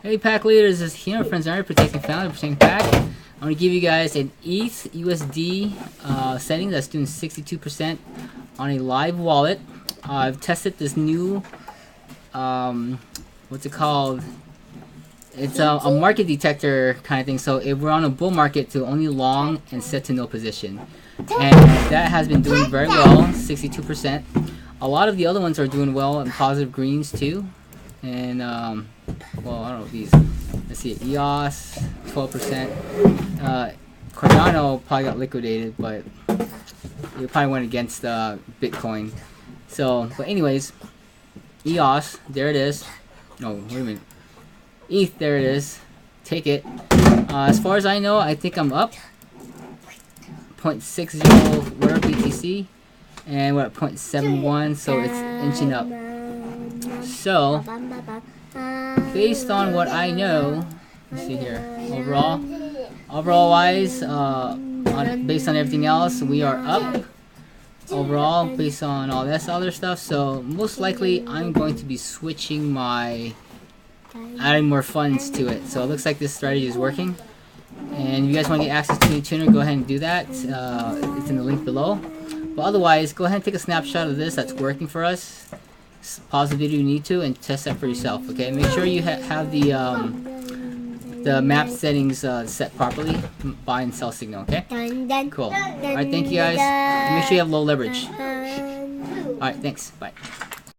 Hey pack leaders, this is here, friends are protecting family, protecting pack. I'm gonna give you guys an ETH USD setting that's doing 62% on a live wallet. I've tested this new what's it called? It's a market detector kind of thing. So if we're on a bull market, to only long and set to no position, and that has been doing very well, 62%. A lot of the other ones are doing well in positive greens too. And well, I don't know these. Let's see, EOS 12%. Cardano probably got liquidated, but it probably went against Bitcoin. So, but anyways, EOS, there it is. No, wait a minute. ETH, there it is. Take it. As far as I know, I think I'm up 0.60 whatever BTC, and we're at 0.71, so it's inching up. So, based on what I know, let's see here. Overall wise, based on everything else, we are up. Overall, based on all this other stuff, so most likely I'm going to be switching adding more funds to it. So it looks like this strategy is working. And if you guys want to get access to the tuner, go ahead and do that. It's in the link below. But otherwise, go ahead and take a snapshot of this that's working for us. Pause the video if you need to and test that for yourself. Okay, make sure you have the map settings set properly. Buy and sell signal. Okay. Cool. All right, thank you guys. And make sure you have low leverage. All right, thanks. Bye.